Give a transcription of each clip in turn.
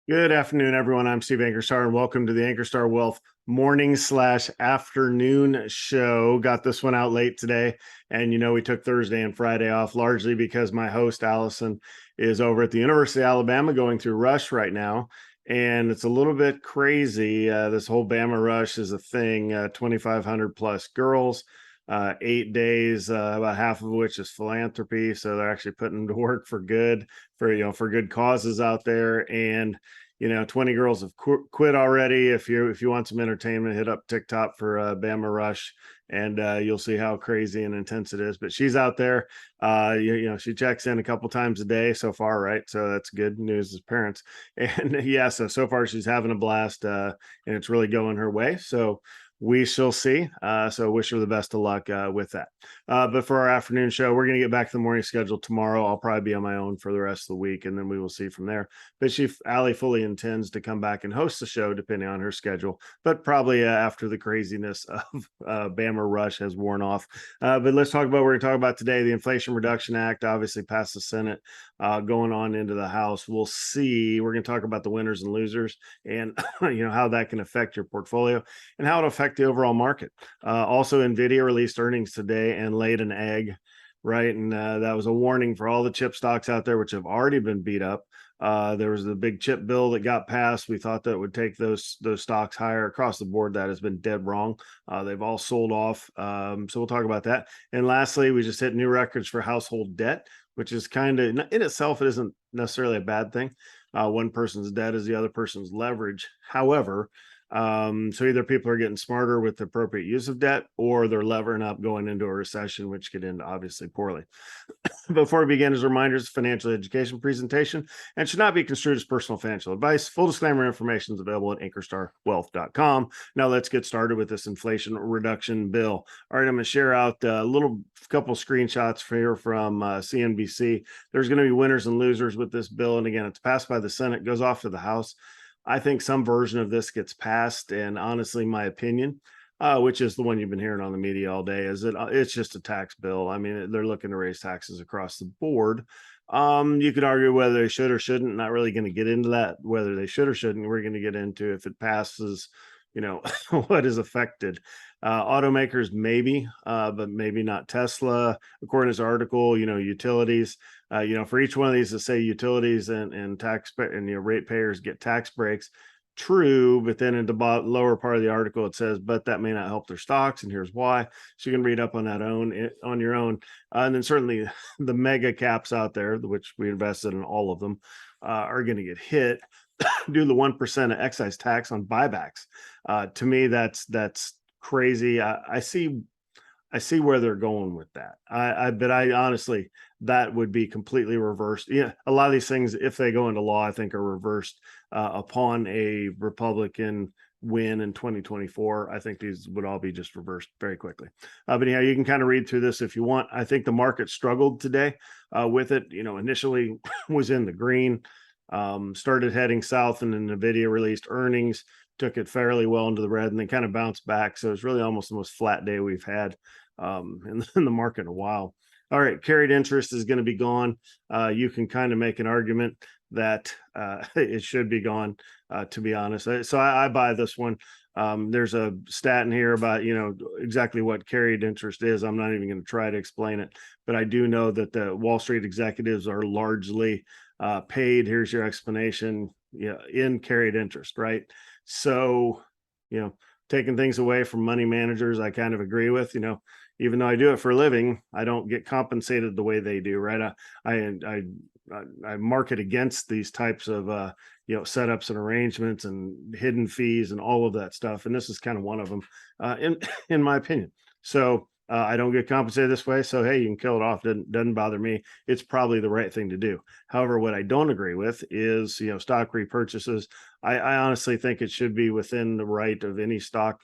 Good afternoon, everyone. I'm Steve Ankerstar, and welcome to the Ankerstar Wealth morning/afternoon show. Got this one out late today, and we took Thursday and Friday off largely because my host Allison is over at the University of Alabama going through Rush right now, and it's a little bit crazy. This whole Bama Rush is a thing. 2,500 plus girls. 8 days, about half of which is philanthropy. So they're actually putting to work for good, for good causes out there. And 20 girls have quit already. If you want some entertainment, hit up TikTok for Bama Rush, and you'll see how crazy and intense it is. But she's out there. She checks in a couple times a day so far, right? So that's good news as parents. And yeah, so far she's having a blast, and it's really going her way. So we shall see. So wish her the best of luck with that. But for our afternoon show, we're going to get back to the morning schedule tomorrow. I'll probably be on my own for the rest of the week, and then we will see from there. But Allie fully intends to come back and host the show depending on her schedule, but probably after the craziness of Bama Rush has worn off. But let's talk about what we're going to talk about today. The Inflation Reduction Act obviously passed the Senate, going on into the House. We'll see. We're going to talk about the winners and losers and how that can affect your portfolio and how it affects the overall market. Also, Nvidia released earnings today and laid an egg, right? And that was a warning for all the chip stocks out there, which have already been beat up. There was the big chip bill that got passed. We thought that would take those stocks higher across the board. That has been dead wrong. They've all sold off. So we'll talk about that. And lastly, we just hit new records for household debt, which is kind of in itself, it isn't necessarily a bad thing. One person's debt is the other person's leverage. However, so either people are getting smarter with the appropriate use of debt, or they're levering up going into a recession, which could end obviously poorly. Before we begin, as reminders, financial education presentation and should not be construed as personal financial advice. Full disclaimer information is available at ankerstarwealth.com. Now let's get started with this Inflation Reduction Bill. All right, I'm going to share out a little couple screenshots here from CNBC. There's going to be winners and losers with this bill. And again, it's passed by the Senate, goes off to the House. I think some version of this gets passed, and honestly, my opinion, which is the one you've been hearing on the media all day, is it's just a tax bill. I mean, they're looking to raise taxes across the board. You could argue whether they should or shouldn't. Not really going to get into that, whether they should or shouldn't. We're going to get into if it passes, what is affected. Automakers, maybe, but maybe not Tesla. According to this article, utilities, for each one of these to say utilities and tax and ratepayers get tax breaks. True, but then in the lower part of the article it says, but that may not help their stocks, and here's why. So you can read up on that on your own. And then certainly the mega caps out there, which we invested in all of them, are going to get hit due to the 1% of excise tax on buybacks. To me, that's crazy. I see where they're going with that. But I honestly, that would be completely reversed. Yeah, a lot of these things, if they go into law, I think are reversed upon a Republican win in 2024. I think these would all be just reversed very quickly. But yeah, you can kind of read through this if you want. I think the market struggled today with it. Initially was in the green, started heading south, and then Nvidia released earnings, took it fairly well into the red, and then kind of bounced back. So it's really almost the most flat day we've had in the market in a while. All right, carried interest is going to be gone. You can kind of make an argument that it should be gone, to be honest. So I buy this one. There's a stat in here about exactly what carried interest is. I'm not even going to try to explain it, but I do know that the Wall Street executives are largely paid. Here's your explanation. In carried interest, right? So, taking things away from money managers, I kind of agree with. Even though I do it for a living, I don't get compensated the way they do, right? I market against these types of setups and arrangements and hidden fees and all of that stuff, and this is kind of one of them, in my opinion. So I don't get compensated this way, so hey, you can kill it off. Doesn't bother me. It's probably the right thing to do. However, what I don't agree with is stock repurchases. I honestly think it should be within the right of any stock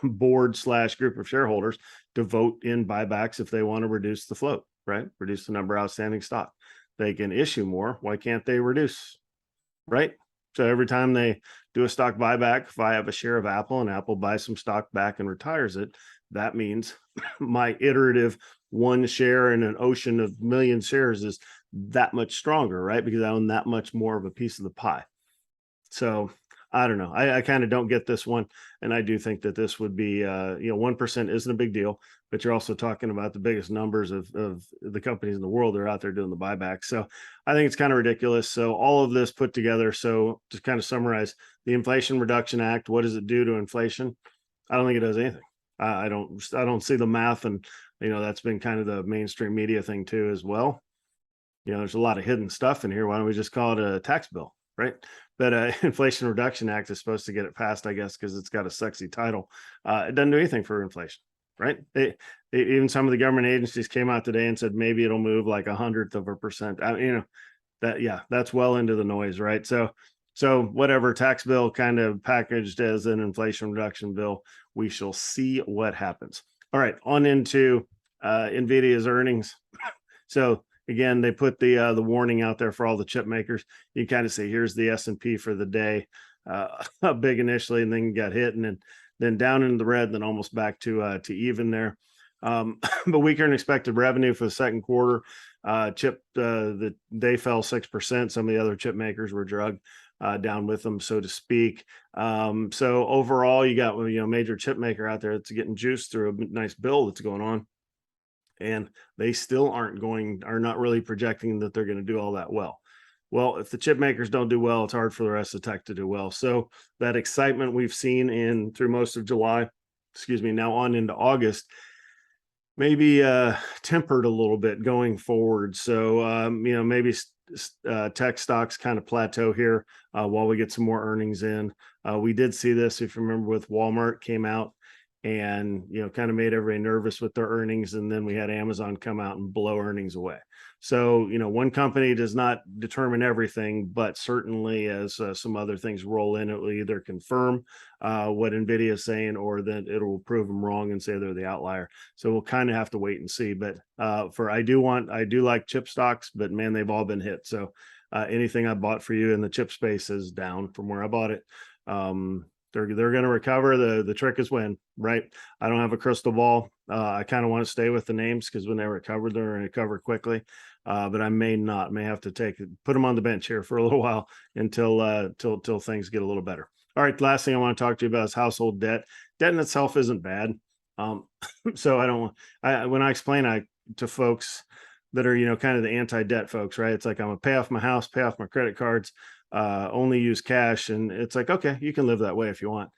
board/group of shareholders to vote in buybacks if they want to reduce the float, right? Reduce the number of outstanding stock. They can issue more. Why can't they reduce, right? So every time they do a stock buyback, if I have a share of Apple and Apple buys some stock back and retires it, that means my iterative one share in an ocean of million shares is that much stronger, right? Because I own that much more of a piece of the pie. So I don't know. I kind of don't get this one. And I do think that this would be, 1% isn't a big deal, but you're also talking about the biggest numbers of the companies in the world that are out there doing the buyback. So I think it's kind of ridiculous. So all of this put together. So to kind of summarize, the Inflation Reduction Act, what does it do to inflation? I don't think it does anything. I don't see the math. And, that's been kind of the mainstream media thing too, as well. There's a lot of hidden stuff in here. Why don't we just call it a tax bill, right? But Inflation Reduction Act is supposed to get it passed, I guess, because it's got a sexy title. It doesn't do anything for inflation, right? Even some of the government agencies came out today and said maybe it'll move like 1/100%. That's well into the noise, right? So whatever, tax bill kind of packaged as an inflation reduction bill, we shall see what happens. All right, on into Nvidia's earnings. So again, they put the warning out there for all the chip makers. You kind of see here's the S&P for the day, big initially, and then got hit, and then down into the red, then almost back to even there. But weaker than expected revenue for the second quarter. They fell 6%. Some of the other chip makers were drugged down with them, so to speak. So overall, you got major chip maker out there that's getting juiced through a nice bill that's going on. And they still are not really projecting that they're going to do all that well. Well, if the chip makers don't do well, it's hard for the rest of tech to do well. So that excitement we've seen through most of July, now on into August, maybe tempered a little bit going forward. So maybe tech stocks kind of plateau here while we get some more earnings in. We did see this, if you remember, with Walmart came out and kind of made everybody nervous with their earnings, and then we had Amazon come out and blow earnings away. So one company does not determine everything, but certainly as some other things roll in, it will either confirm what Nvidia is saying, or then it will prove them wrong and say they're the outlier. So we'll kind of have to wait and see. But I do like chip stocks, but man, they've all been hit. So anything I bought for you in the chip space is down from where I bought it. They're going to recover. The trick is when, right? I don't have a crystal ball. I kind of want to stay with the names because when they recover, they're going to recover quickly. But I may have to put them on the bench here for a little while until things get a little better. All right, last thing I want to talk to you about is household debt. Debt in itself isn't bad. So when I explain to folks that are kind of the anti-debt folks, right? It's like I'm gonna pay off my house, pay off my credit cards, only use cash, and it's like, okay, you can live that way if you want.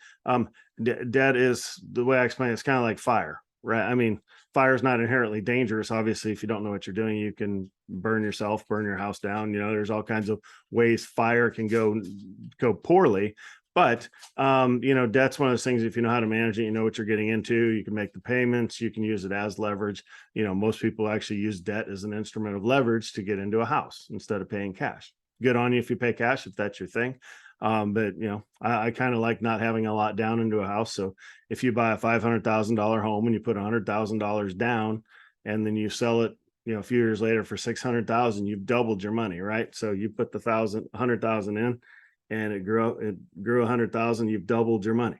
Debt is, the way I explain it, it's kind of like fire, right? I mean, fire is not inherently dangerous. Obviously, if you don't know what you're doing, you can burn yourself, burn your house down. There's all kinds of ways fire can go poorly. But debt's one of those things. If you know how to manage it, you know what you're getting into. You can make the payments. You can use it as leverage. Most people actually use debt as an instrument of leverage to get into a house instead of paying cash. Good on you if you pay cash, if that's your thing. But I kind of like not having a lot down into a house. So if you buy a $500,000 home and you put $100,000 down, and then you sell it, a few years later for $600,000, you've doubled your money, right? So you put the $100,000 in, and it grew 100,000, you've doubled your money,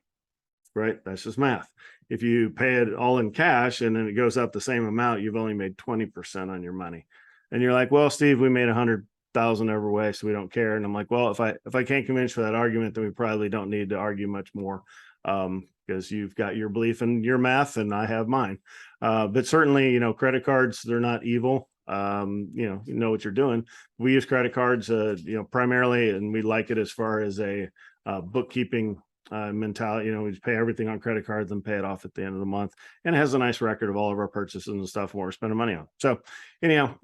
right? That's just math. If you pay it all in cash and then it goes up the same amount, you've only made 20% on your money. And you're like, well, Steve, we made 100,000 every way, so we don't care. And I'm like, well, if I can't convince for that argument, then we probably don't need to argue much more, because you've got your belief in your math and I have mine. But certainly, credit cards, they're not evil. You know what you're doing. We use credit cards, primarily, and we like it as far as a bookkeeping mentality. We just pay everything on credit cards and pay it off at the end of the month, and it has a nice record of all of our purchases and stuff and what we're spending money on. So anyhow,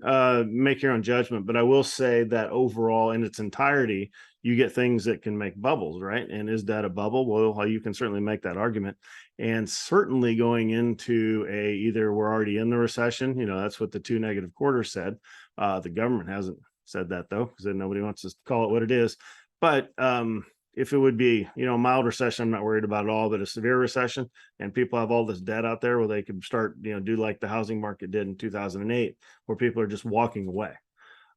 make your own judgment. But I will say that overall, in its entirety, you get things that can make bubbles, right? And is that a bubble? Well, you can certainly make that argument. And certainly going into either we're already in the recession, that's what the 2 negative quarters said. The government hasn't said that, though, because nobody wants to call it what it is. But if it would be, a mild recession, I'm not worried about it all. But a severe recession, and people have all this debt out there where they could start, do like the housing market did in 2008, where people are just walking away.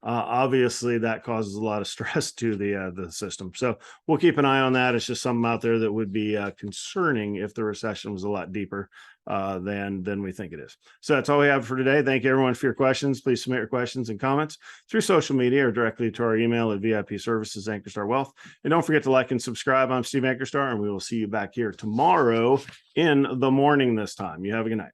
Obviously, that causes a lot of stress to the system. So we'll keep an eye on that. It's just something out there that would be concerning if the recession was a lot deeper. than we think it is. So that's all we have for today. Thank you everyone for your questions. Please submit your questions and comments through social media or directly to our email at VIP Services Ankerstar Wealth. And don't forget to like and subscribe. I'm Steve Ankerstar, and we will see you back here tomorrow in the morning this time. You have a good night.